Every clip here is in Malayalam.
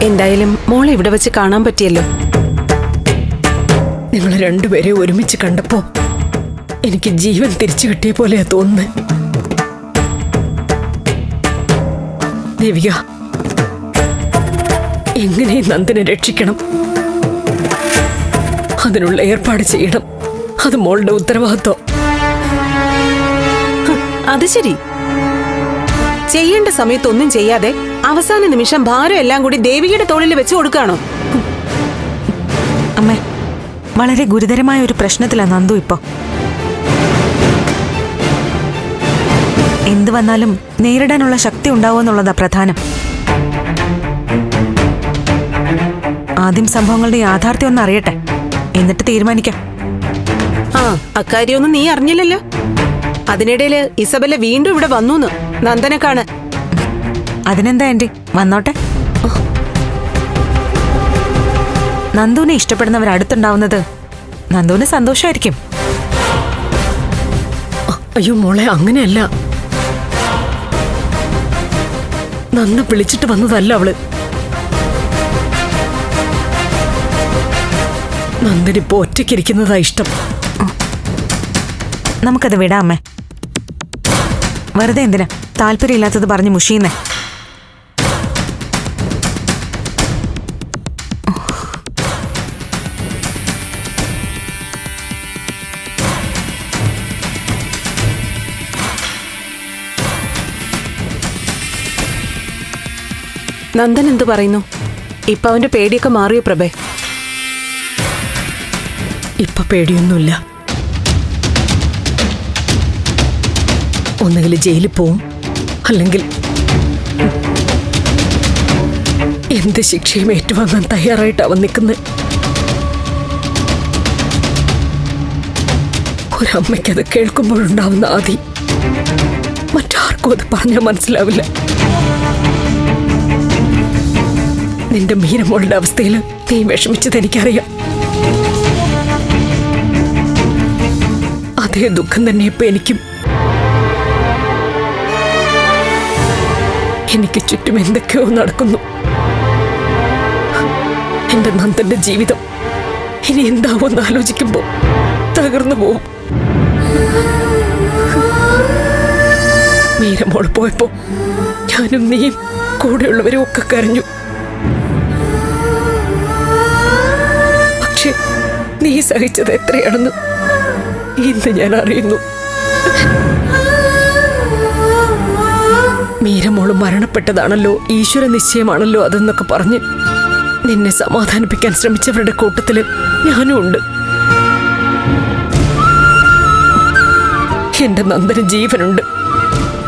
എന്തായാലും മോളെ ഇവിടെ വെച്ച് കാണാൻ പറ്റിയല്ലോ. നിങ്ങൾ രണ്ടുപേരെ ഒരുമിച്ച് കണ്ടപ്പോ എനിക്ക് ജീവൻ തിരിച്ചു കിട്ടിയ പോലെയാ തോന്നുന്നത്. ദേവിക, എങ്ങനെയും നന്ദനെ രക്ഷിക്കണം. അതിനുള്ള ഏർപ്പാട് ചെയ്യണം. അത് മോളുടെ ഉത്തരവാദിത്വം. അത് ശരി. ചെയ്യേണ്ട സമയത്തൊന്നും ചെയ്യാതെ അവസാന നിമിഷം ഭാരം എല്ലാം കൂടി ദേവികയുടെ തോളിൽ വെച്ച് കൊടുക്കാണോ? അമ്മേ, വളരെ ഗുരുതരമായ ഒരു പ്രശ്നത്തിലാണ് നന്ദു ഇപ്പോ. എന്തു വന്നാലും നേരിടാനുള്ള ശക്തി ഉണ്ടാവുമെന്നുള്ളതാ പ്രധാനം. ആദ്യം സംഭവങ്ങളുടെ യാഥാർത്ഥ്യം ഒന്ന് അറിയട്ടെ, എന്നിട്ട് തീരുമാനിക്കാം. ആ, അക്കാര്യമൊന്നും നീ അറിഞ്ഞില്ലല്ലോ. അതിനിടയില് ഇസബെല്ല വീണ്ടും ഇവിടെ വന്നു നന്ദനെ കാണാൻ. അതിനെന്താ ആന്റി, വന്നോട്ടെ. നന്ദുവിനെ ഇഷ്ടപ്പെടുന്നവർ അടുത്തുണ്ടാവുന്നത് നന്ദുവിന് സന്തോഷമായിരിക്കും. അയ്യോ മോളെ, അങ്ങനെയല്ല. നന്ദ വിളിച്ചിട്ട് വന്നതല്ല അവള്. നന്ദനിപ്പോ ഒറ്റയ്ക്കിരിക്കുന്നതാ ഇഷ്ടം. നമുക്കത് വിടാം അമ്മേ. വെറുതെ എന്തിനാ താല്പര്യമില്ലാത്തത് പറഞ്ഞ് മുഷിയുന്നേ. നന്ദൻ എന്തു പറയുന്നു? ഇപ്പൊ അവന്റെ പേടിയൊക്കെ മാറിയോ പ്രഭേ? ഇപ്പൊ പേടിയൊന്നുമില്ല. ഒന്നുകിൽ ജയിലിൽ പോവും, അല്ലെങ്കിൽ എന്ത് ശിക്ഷയും ഏറ്റുവാങ്ങാൻ തയ്യാറായിട്ട് അവൻ നിൽക്കുന്നത്. ഒരമ്മയ്ക്കത് കേൾക്കുമ്പോഴുണ്ടാവുന്ന ആദി മറ്റാർക്കും അത് പറഞ്ഞാൽ മനസ്സിലാവില്ല. നിന്റെ മീനമോളുടെ അവസ്ഥയിൽ നീ വിഷമിച്ചത് എനിക്കറിയാം. അതേ ദുഃഖം തന്നെ ഇപ്പൊ എനിക്കും. എനിക്ക് ചുറ്റും എന്തൊക്കെയോ നടക്കുന്നു. എന്റെ നന്ദന്റെ ജീവിതം ഇനി എന്താവോന്ന് ആലോചിക്കുമ്പോ തകർന്നു പോവും. മീരമോൾ പോയപ്പോ ഞാനും നീയും കൂടെയുള്ളവരും ഒക്കെ കരഞ്ഞു. പക്ഷെ നീ സഹിച്ചത് എത്രയാണെന്ന് ഇന്ന് ഞാൻ അറിയുന്നു. മീരമോള് മരണപ്പെട്ടതാണല്ലോ, ഈശ്വര നിശ്ചയമാണല്ലോ അതെന്നൊക്കെ പറഞ്ഞ് നിന്നെ സമാധാനിപ്പിക്കാൻ ശ്രമിച്ചവരുടെ കൂട്ടത്തില് ഞാനും ഉണ്ട്. എന്റെ നന്ദന് ജീവനുണ്ട്.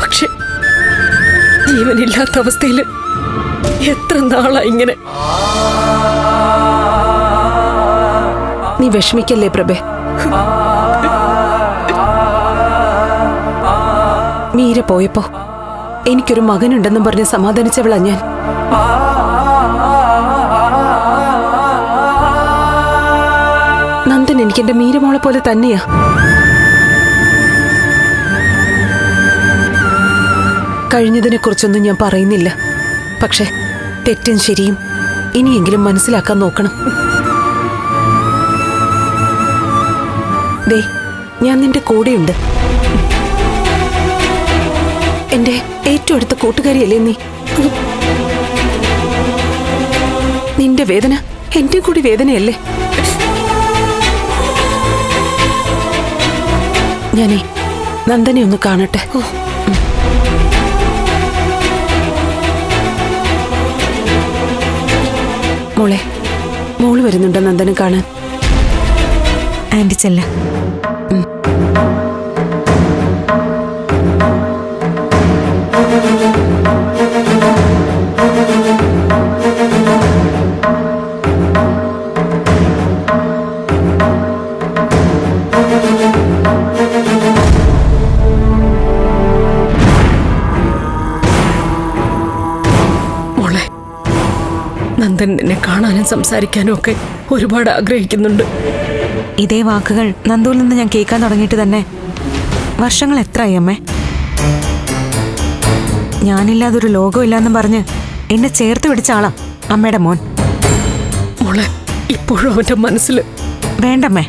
പക്ഷെ ജീവനില്ലാത്ത അവസ്ഥയില് എത്ര നാളാ ഇങ്ങനെ. നീ വിഷമിക്കല്ലേ പ്രഭേ. മീര പോയപ്പോ എനിക്കൊരു മകനുണ്ടെന്നും പറഞ്ഞ് സമാധാനിച്ചവളാ ഞാൻ. നന്ദൻ എനിക്കെന്റെ മീരമോളെ പോലെ തന്നെയാ. കഴിഞ്ഞതിനെ കുറിച്ചൊന്നും ഞാൻ പറയുന്നില്ല. പക്ഷെ തെറ്റും ശരിയും ഇനിയെങ്കിലും മനസ്സിലാക്കാൻ നോക്കണം. ദേ, ഞാൻ നിന്റെ കൂടെയുണ്ട്. എന്റെ ഏറ്റവും അടുത്ത കൂട്ടുകാരിയല്ലേ നീ. നിന്റെ വേദന എന്റെ കൂടി വേദനയല്ലേ. ഞാനേ നന്ദനെ ഒന്ന് കാണട്ടെ. മോളെ, മോള് വരുന്നുണ്ടോ നന്ദനെ കാണാൻ? ആന്റി ചെല്ല. നന്ദൻ എന്നെ കാണാനും സംസാരിക്കാനും ഒക്കെ ഒരുപാട് ആഗ്രഹിക്കുന്നുണ്ട്. ഇതേ വാക്കുകൾ നന്ദുവിൽ നിന്ന് ഞാൻ കേൾക്കാൻ തുടങ്ങിയിട്ട് തന്നെ വർഷങ്ങൾ എത്രയായി അമ്മേ. ഞാനില്ലാതൊരു ലോകമില്ലാന്നും പറഞ്ഞ് എന്നെ ചേർത്ത് പിടിച്ച ആളാ അമ്മയുടെ മോൻ. മോളെ ഇപ്പോഴും അവന്റെ മനസ്സിൽ. വേണ്ടമ്മേ,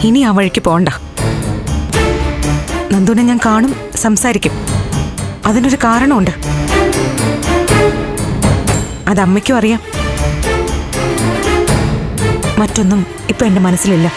ഇനി ആ വഴിക്ക് പോണ്ട. നന്ദുവിനെ ഞാൻ കാണും, സംസാരിക്കും. അതിനൊരു കാരണമുണ്ട്. അത് അമ്മയ്ക്കും അറിയാം. മറ്റൊന്നും ഇപ്പൊ എന്റെ മനസ്സിലില്ല.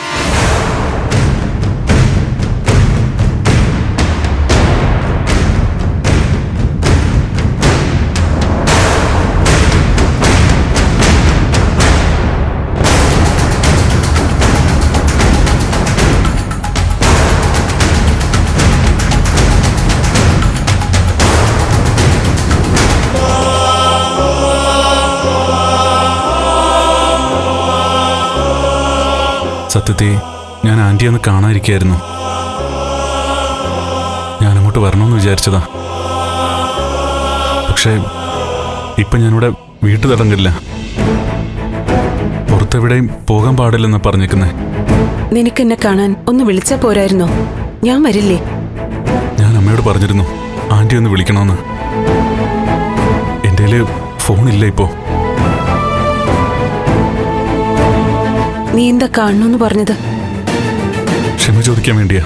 സത്യത്തെ ഞാൻ ആൻറ്റി ഒന്ന് കാണാതിരിക്കായിരുന്നു. ഞാനങ്ങോട്ട് വരണമെന്ന് വിചാരിച്ചതാ. പക്ഷേ ഇപ്പം ഞാനിവിടെ വീട്ടു തടങ്കില്ല. പുറത്തെവിടെയും പോകാൻ പാടില്ലെന്ന് പറഞ്ഞേക്കുന്നേ. നിനക്കെന്നെ കാണാൻ ഒന്ന് വിളിച്ചാ പോരായിരുന്നോ? ഞാൻ വരില്ലേ? ഞാൻ അമ്മയോട് പറഞ്ഞിരുന്നു ആൻറ്റി ഒന്ന് വിളിക്കണമെന്ന്. എൻ്റെ ഫോണില്ല ഇപ്പോ. നീ എന്താ കാണണമെന്ന് പറഞ്ഞത്? ക്ഷമ ചോദിക്കാൻ വേണ്ടിയാ.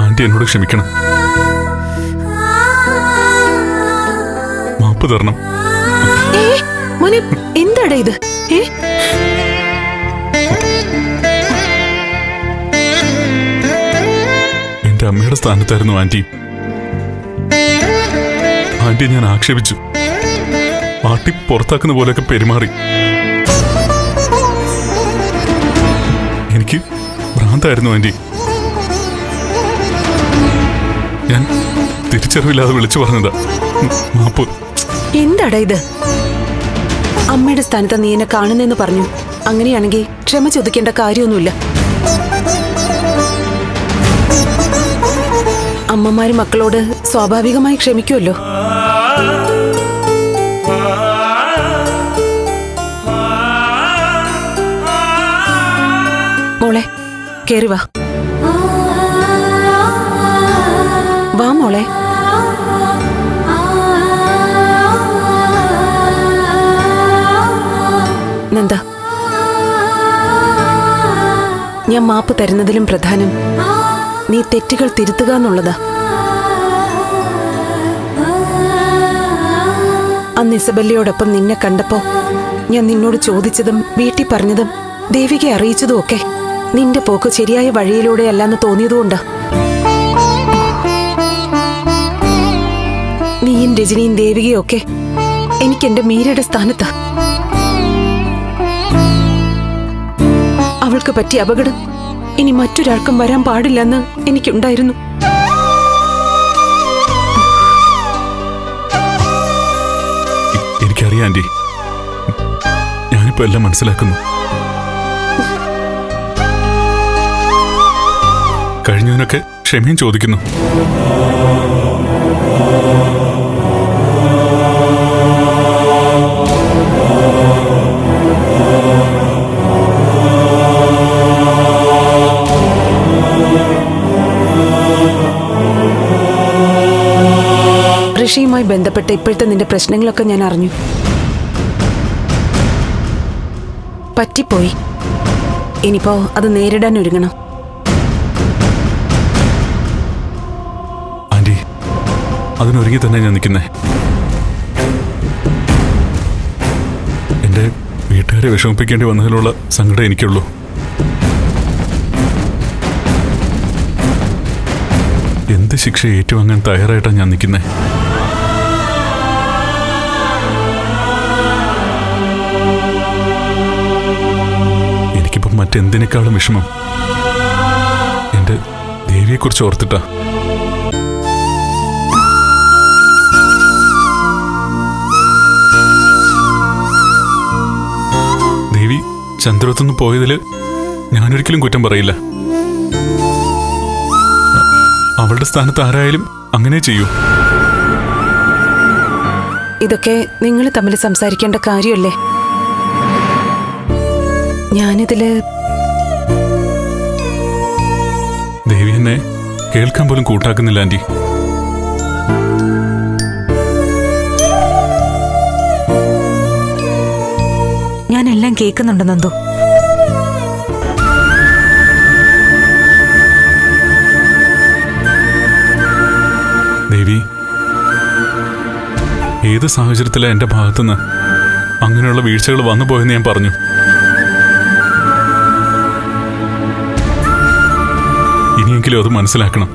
ആന്റി എന്നോട് ക്ഷമിക്കണം, മാപ്പ് തരണം. മോനെ, എന്താടാ ഇത്? എന്റെ അമ്മയുടെ സ്ഥാനത്തായിരുന്നു ആന്റി. ആന്റിയെ ഞാൻ ആക്ഷേപിച്ചു, പാട്ടി പുറത്താക്കുന്ന പോലെയൊക്കെ പെരുമാറി. എനിക്ക് ഭ്രാന്തായിരുന്നു ആന്റി. ഞാൻ തിരിച്ചറിവില്ലാതെ വിളിച്ചു പറഞ്ഞതാ, മാപ്പ്. എന്താടാ ഇത്? അമ്മയുടെ സ്ഥാനത്ത് നീ എന്നെ കാണുന്നെന്ന് പറഞ്ഞു. അങ്ങനെയാണെങ്കിൽ ക്ഷമ ചോദിക്കേണ്ട കാര്യമൊന്നുമില്ല. അമ്മമാര് മക്കളോട് സ്വാഭാവികമായി ക്ഷമിക്കുമല്ലോ. മോളെ, കേറി വാ. വാ മോളെ. നന്ദ, ഞാൻ മാപ്പ് തരുന്നതിലും പ്രധാനം നീ തെറ്റുകൾ തിരുത്തുക എന്നുള്ളതാ. അന്ന് ഇസബല്ലയോടൊപ്പം നിന്നെ കണ്ടപ്പോ ഞാൻ നിന്നോട് ചോദിച്ചതും വീട്ടിൽ പറഞ്ഞതും ദേവികയെ അറിയിച്ചതും ഒക്കെ നിന്റെ പോക്ക് ശരിയായ വഴിയിലൂടെ അല്ലാന്ന് തോന്നിയതുകൊണ്ടാ. നീയും രജനിയും ദേവികയും ഒക്കെ എനിക്ക് എന്റെ മീരയുടെ സ്ഥാനത്താ. അവൾക്ക് പറ്റിയ അപകടം ഇനി മറ്റൊരാൾക്കും വരാൻ പാടില്ലെന്ന് എനിക്കുണ്ടായിരുന്നു. എനിക്കറിയാം ആന്റി, ഞാനിപ്പോ എല്ലാം മനസ്സിലാക്കുന്നു. കഴിഞ്ഞതിനൊക്കെ ക്ഷമയും ചോദിക്കുന്നു. ഋഷിയുമായി ബന്ധപ്പെട്ട ഇപ്പോഴത്തെ നിന്റെ പ്രശ്നങ്ങളൊക്കെ ഞാൻ അറിഞ്ഞു. പറ്റിപ്പോയി. ഇനിയിപ്പോ അത് നേരിടാൻ ഒരുങ്ങണം. ആന്റി, അതിനൊരുങ്ങി തന്നെ ഞാൻ നിൽക്കുന്നേ. എന്റെ വീട്ടുകാരെ വിഷമിപ്പിക്കേണ്ടി വന്നതിലുള്ള സങ്കടം എനിക്കുള്ളൂ. എന്ത് ശിക്ഷ ഏറ്റുവാങ്ങാൻ തയ്യാറായിട്ടാണ് ഞാൻ നിൽക്കുന്നേ. എനിക്കിപ്പം മറ്റെന്തിനേക്കാളും വിഷമം എന്റെ ദേവിയെക്കുറിച്ച് ഓർത്തിട്ടാ. ദേവി ചന്ദ്രത്തുനിന്ന് പോയതില് ഞാനൊരിക്കലും കുറ്റം പറയില്ല. അവളുടെ സ്ഥാനത്ത് ആരായാലും അങ്ങനെ ചെയ്യൂ. ഇതൊക്കെ നിങ്ങൾ തമ്മിൽ സംസാരിക്കേണ്ട കാര്യമല്ലേ? ഞാനിതില് ദേവി എന്നെ കേൾക്കാൻ പോലും കൂട്ടാക്കുന്നില്ല ആന്റി. ഞാനെല്ലാം കേൾക്കുന്നുണ്ട് നന്ദു. ദേവി, ഏത് സാഹചര്യത്തിലാണ് എന്റെ ഭാഗത്തുനിന്ന് അങ്ങനെയുള്ള വീഴ്ചകൾ വന്നു പോയെന്ന് ഞാൻ പറഞ്ഞു. ഇനിയെങ്കിലും അത് മനസ്സിലാക്കണം.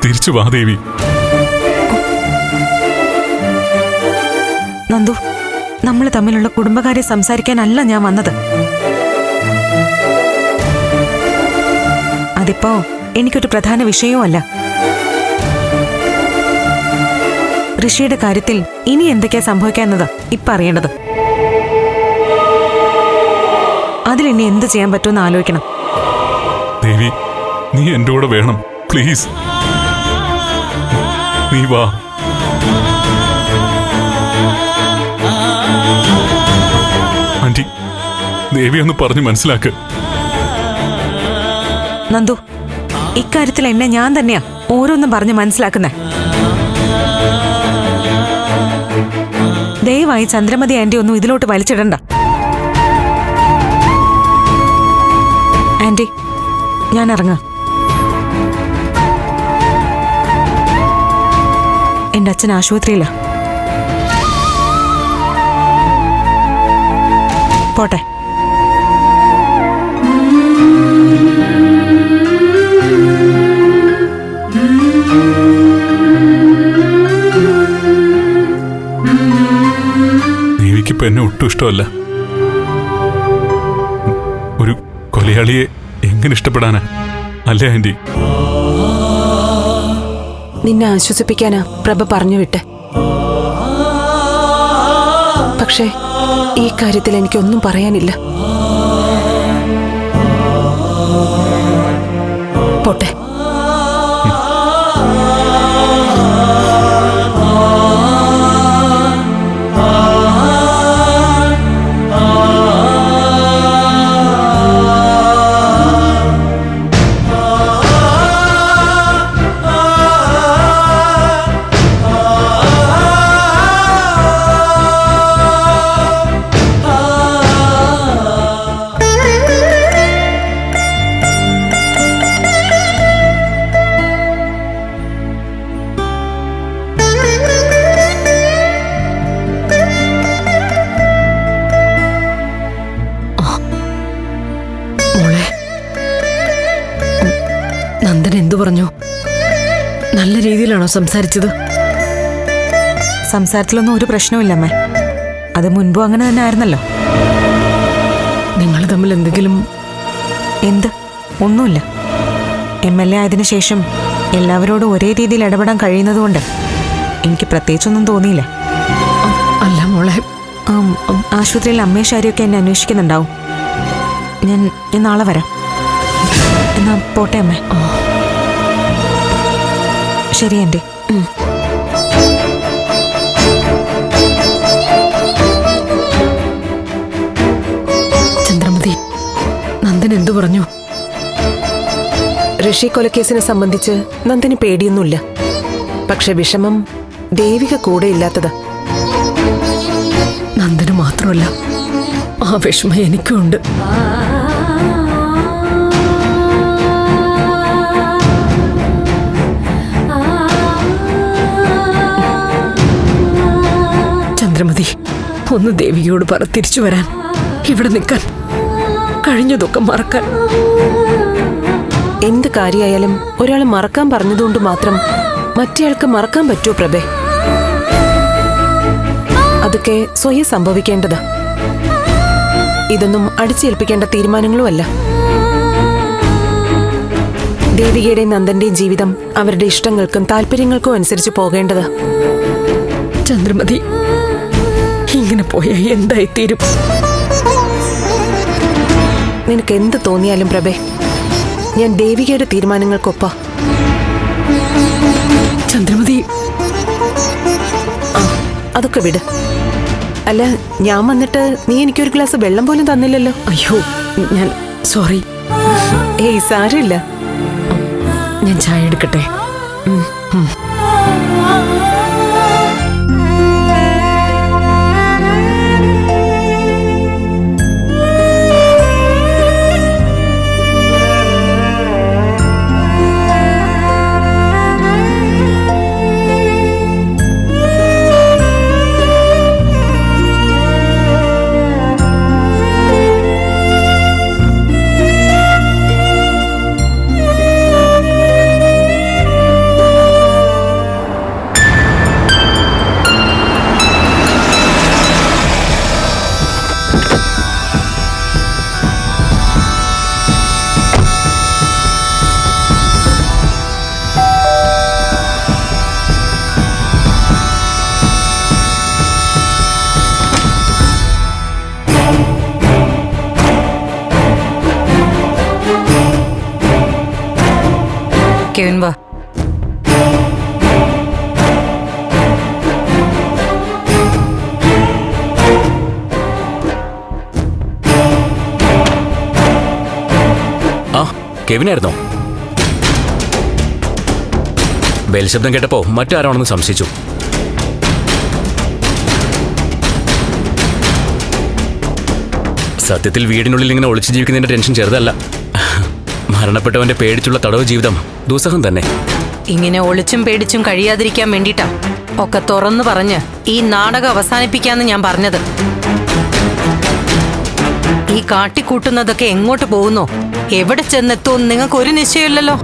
തിരിച്ചു വാ ദേവി. നന്ദു, നമ്മൾ തമ്മിലുള്ള കുടുംബകാര്യം സംസാരിക്കാനല്ല ഞാൻ വന്നത്. അതിപ്പോ എനിക്കൊരു പ്രധാന വിഷയവുമല്ല. ഋഷിയുടെ കാര്യത്തിൽ ഇനി എന്തൊക്കെയാ സംഭവിക്കാന്നത് ഇപ്പൊ അറിയേണ്ടത്. അതിലിനി എന്ത് ചെയ്യാൻ പറ്റുമെന്ന് ആലോചിക്കണം. ദേവി, നീ എന്റെ കൂടെ വേണം, പ്ലീസ്. നീ വാ. ആന്റി, ദേവി ഒന്ന് പറഞ്ഞു മനസ്സിലാക്ക്. നന്ദു, ഇക്കാര്യത്തിൽ എന്നെ ഞാൻ തന്നെയാ ഓരോന്നും പറഞ്ഞ് മനസ്സിലാക്കുന്നേ. ദയവായി ചന്ദ്രമതി ആന്റി ഒന്നും ഇതിലോട്ട് വലിച്ചിടണ്ട. ആന്റി, ഞാൻ ഇറങ്ങാം. എന്റെ അച്ഛൻ ആശുപത്രിയിലാ. പോട്ടെ. ദേവിക്കിപ്പോ എന്നെ ഒട്ടും ഇഷ്ടമല്ല. ഒരു കൊലയാളിയെ എങ്ങനെ ഇഷ്ടപ്പെടാനാ, അല്ലേ ആന്റി? നിന്നെ ആശ്വസിപ്പിക്കാനാ പ്രഭ പറഞ്ഞു വിട്ടെ. പക്ഷേ ഈ കാര്യത്തിൽ എനിക്കൊന്നും പറയാനില്ല. പോട്ടെ. നന്ദൻ എന്തു പറഞ്ഞു? നല്ല രീതിയിലാണോ സംസാരിച്ചത്? സംസാരത്തിലൊന്നും ഒരു പ്രശ്നവുമില്ലമ്മേ. അത് മുൻപും അങ്ങനെ തന്നെ ആയിരുന്നല്ലോ. നിങ്ങൾ തമ്മിൽ എന്തെങ്കിലും? എന്ത്? ഒന്നുമില്ല. MLA ആയതിനു ശേഷം എല്ലാവരോടും ഒരേ രീതിയിൽ ഇടപെടാൻ കഴിയുന്നതുകൊണ്ട് എനിക്ക് പ്രത്യേകിച്ചൊന്നും തോന്നിയില്ല. അല്ല മോളെ, ആശുപത്രിയിൽ അമ്മയും ശാരിയൊക്കെ എന്നെ അന്വേഷിക്കുന്നുണ്ടാവും. ഞാൻ നാളെ വരാം. എന്നാ പോട്ടെ അമ്മേ. ശരി ആന്റി. ചന്ദ്രമതി, നന്ദൻ എന്തു പറഞ്ഞു? ഋഷി കൊലക്കേസിനെ സംബന്ധിച്ച് നന്ദന് പേടിയൊന്നുമില്ല. പക്ഷെ വിഷമം ദേവിക കൂടെ ഇല്ലാത്തത്. നന്ദന് മാത്രമല്ല, ആ വിഷമം എനിക്കും ഉണ്ട്. ചന്ദ്രമതി, ഒന്ന് ദേവികയോട് പറ തിരിച്ചു വരാൻ, ഇവിടെ നിൽക്കാൻ, കഴിഞ്ഞതൊക്കെ മറക്കാൻ. എന്ത് കാര്യമായാലും ഒരാൾ മറക്കാൻ പറഞ്ഞതുകൊണ്ട് മാത്രം മറ്റേയാൾക്ക് മറക്കാൻ പറ്റുമോ പ്രഭേ? അതൊക്കെ സ്വയം സംഭവിക്കേണ്ടതാ. ഇതൊന്നും അടിച്ചേൽപ്പിക്കേണ്ട തീരുമാനങ്ങളുമല്ല. ദേവികയുടെയും നന്ദന്റെയും ജീവിതം അവരുടെ ഇഷ്ടങ്ങൾക്കും താല്പര്യങ്ങൾക്കും അനുസരിച്ച് പോകേണ്ടതാ. ചന്ദ്രമതി, ഇങ്ങനെ പോയാൽ എന്തായിത്തീരും? നിനക്ക് എന്ത് തോന്നിയാലും പ്രഭേ, ഞാൻ ദേവികയുടെ തീരുമാനങ്ങൾക്കൊപ്പാ. ചന്ദ്രമതി, അതൊക്കെ വിട്. അല്ല, ഞാൻ വന്നിട്ട് നീ എനിക്കൊരു ഗ്ലാസ് വെള്ളം പോലും തന്നില്ലല്ലോ. അയ്യോ, ഞാൻ സോറി. ഏയ് സാരമില്ല. ഞാൻ ചായ എടുക്കട്ടെ? കെവിൻ വാ. ആ കെവിനായിരുന്നോ? ബെൽ ശബ്ദം കേട്ടപ്പോ മറ്റാരാണെന്ന് സംശയിച്ചു. സത്യത്തിൽ വീടിനുള്ളിൽ ഇങ്ങനെ ഒളിച്ചു ജീവിക്കുന്നതിന്റെ ടെൻഷൻ ചെറുതല്ല. മരണപ്പെട്ടവന്റെ പേടിച്ചുള്ള തടവ് ജീവിതം ദുസ്സഹം തന്നെ. ഇങ്ങനെ ഒളിച്ചും പേടിച്ചും കഴിയാതിരിക്കാൻ വേണ്ടിട്ടാ ഒക്കെ തുറന്നു പറഞ്ഞ് ഈ നാടകം അവസാനിപ്പിക്കാന്ന് ഞാൻ പറഞ്ഞത്. ഈ കാട്ടിക്കൂട്ടുന്നതൊക്കെ എങ്ങോട്ട് പോകുന്നോ, എവിടെ ചെന്നെത്തുമെന്ന് നിങ്ങൾക്ക് ഒരു നിശ്ചയമില്ലല്ലോ.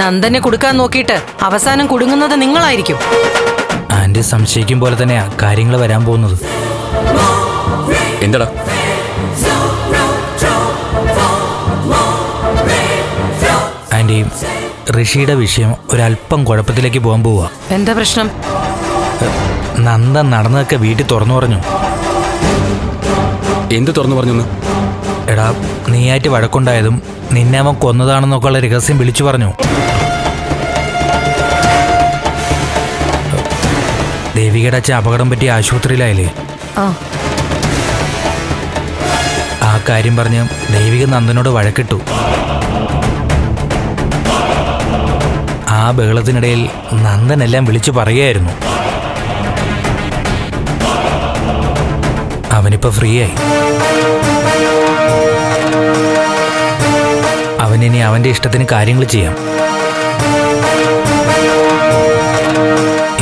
നന്ദനെ കൊടുക്കാൻ നോക്കിയിട്ട് അവസാനം കുടുങ്ങുന്നത് നിങ്ങളായിരിക്കും. ആന്റി സംശയിക്കും പോലെ തന്നെയാ കാര്യങ്ങൾ വരാൻ പോകുന്നത്. എന്താടാ? ആന്റി, ഋഷിയുടെ വിഷയം ഒരല്പം കുഴപ്പത്തിലേക്ക് പോകാൻ പോവാ. എന്താ പ്രശ്നം? നന്ദൻ നടന്നതൊക്കെ വീട്ടിൽ തുറന്നു പറഞ്ഞു. എന്ത് തുറന്നു പറഞ്ഞു? എടാ, നീയായിട്ട് വഴക്കുണ്ടായതും നിന്നെ അവൻ കൊന്നതാണെന്നൊക്കെയുള്ള രഹസ്യം വിളിച്ചു പറഞ്ഞു. ദേവികയുടെ അച്ഛൻ അപകടം പറ്റി ആശുപത്രിയിലായില്ലേ? ആ കാര്യം പറഞ്ഞ് ദേവിക നന്ദനോട് വഴക്കിട്ടു. ആ ബഹളത്തിനിടയിൽ നന്ദനെല്ലാം വിളിച്ചു പറയുകയായിരുന്നു. അവനിപ്പോ ഫ്രീ ആയി. അവനിനി അവന്റെ ഇഷ്ടത്തിന് കാര്യങ്ങൾ ചെയ്യാം.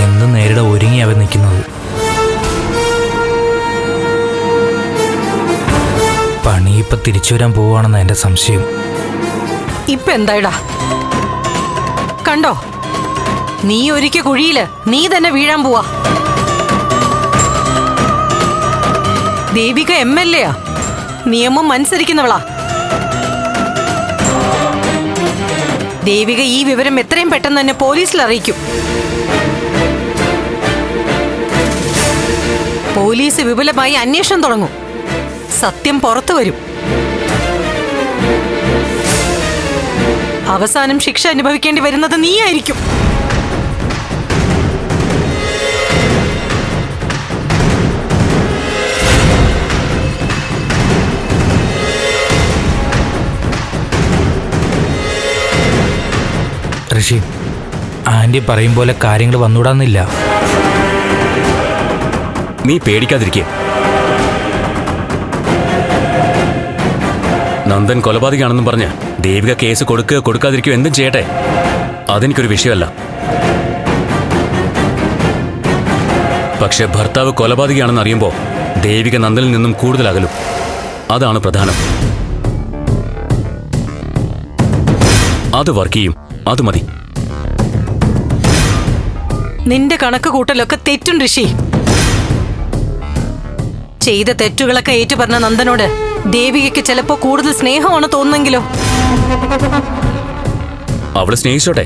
എന്ത് നേരിടെ ഒരുങ്ങി അവൻ നിൽക്കുന്നത്. പണി ഇപ്പൊ തിരിച്ചു വരാൻ പോവാണെന്ന് എന്റെ സംശയം. ഇപ്പൊ എന്തായിടാ? കണ്ടോ, നീ ഒരിക്കൽ കുഴിയില് നീ തന്നെ വീഴാൻ പോവാ. ദേവിക MLA യാ, നിയമം അനുസരിക്കുന്നവളാ. ദേവിക ഈ വിവരം എത്രയും പെട്ടെന്ന് തന്നെ പോലീസിൽ അറിയിക്കും. പോലീസ് വിപുലമായി അന്വേഷണം തുടങ്ങും. സത്യം പുറത്തു വരും. അവസാനം ശിക്ഷ അനുഭവിക്കേണ്ടി വരുന്നത് നീയായിരിക്കും. ഋഷി, ആന്റി പറയും പോലെ കാര്യങ്ങൾ വന്നുകൂടാന്നില്ല. നീ പേടിക്കാതിരിക്കേ. നന്ദൻ കൊലപാതകയാണെന്നും പറഞ്ഞ് ദേവിക കേസ് കൊടുക്കാതിരിക്കോ എന്തും ചെയ്യട്ടെ, അതെനിക്കൊരു വിഷയമല്ല. പക്ഷെ ഭർത്താവ് കൊലപാതകയാണെന്ന് അറിയുമ്പോൾ ദേവിക നന്ദനിൽ നിന്നും കൂടുതലകലും. അതാണ് പ്രധാനം. അത് വർക്ക് ചെയ്യും. അത് മതി. നിന്റെ കണക്ക് കൂട്ടലൊക്കെ തെറ്റും ഋഷി. ചെയ്ത തെറ്റുകളൊക്കെ ഏറ്റു പറഞ്ഞ നന്ദനോട് ദേവികയ്ക്ക് ചിലപ്പോ കൂടുതൽ സ്നേഹമാണ് തോന്നുന്നെങ്കിലോ? അവള് സ്നേഹിച്ചോട്ടെ,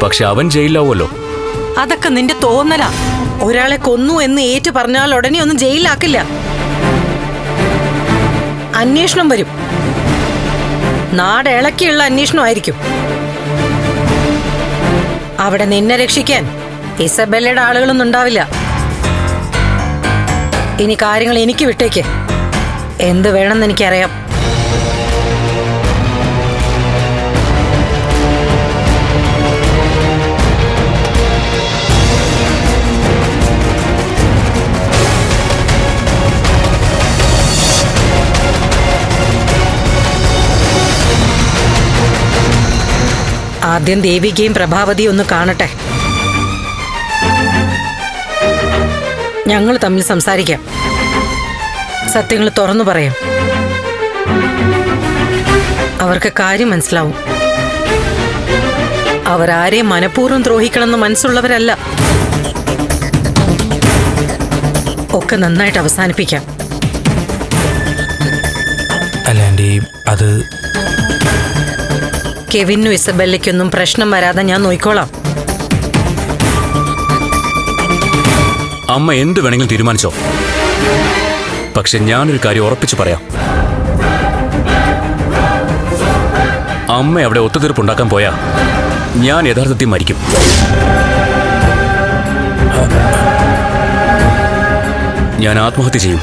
പക്ഷെ അവൻ ജയിലിലാവുമല്ലോ. അതൊക്കെ നിന്റെ തോന്നലാ. ഒരാളെ കൊന്നു എന്ന് ഏറ്റു പറഞ്ഞാൽ ഉടനെ ഒന്നും ജയിലിലാക്കില്ല. അന്വേഷണം വരും. നാടിളക്കിയുള്ള അന്വേഷണമായിരിക്കും. അവിടെ നിന്നെ രക്ഷിക്കാൻ ഇസബെല്ലയുടെ ആളുകളൊന്നും ഉണ്ടാവില്ല. ഇനി കാര്യങ്ങൾ എനിക്ക് വിട്ടേക്ക്. എന്ത് വേണമെന്ന് എനിക്കറിയാം. ആദ്യം ദേവികയും പ്രഭാവതിയും ഒന്ന് കാണട്ടെ. ഞങ്ങൾ തമ്മിൽ സംസാരിക്കാം. സത്യങ്ങൾ തുറന്നു പറയാം. അവർക്ക് കാര്യം മനസ്സിലാവും. അവരാരെയും മനഃപൂർവ്വം ദ്രോഹിക്കണമെന്ന് മനസ്സുള്ളവരല്ല. ഒക്കെ നന്നായിട്ട് അവസാനിപ്പിക്കാം. അല്ല ആന്റി, അത് കെവിനും ഇസബെല്ലയ്ക്കൊന്നും പ്രശ്നം വരാതെ ഞാൻ നോക്കിക്കോളാം. അമ്മ എന്ത് വേണമെങ്കിലും തീരുമാനിച്ചോ. പക്ഷെ ഞാനൊരു കാര്യം ഉറപ്പിച്ചു പറയാം. അമ്മ അവിടെ ഒത്തുതീർപ്പുണ്ടാക്കാൻ പോയാ ഞാൻ യഥാർത്ഥത്തിൽ മരിക്കും. ഞാൻ ആത്മഹത്യ ചെയ്യും.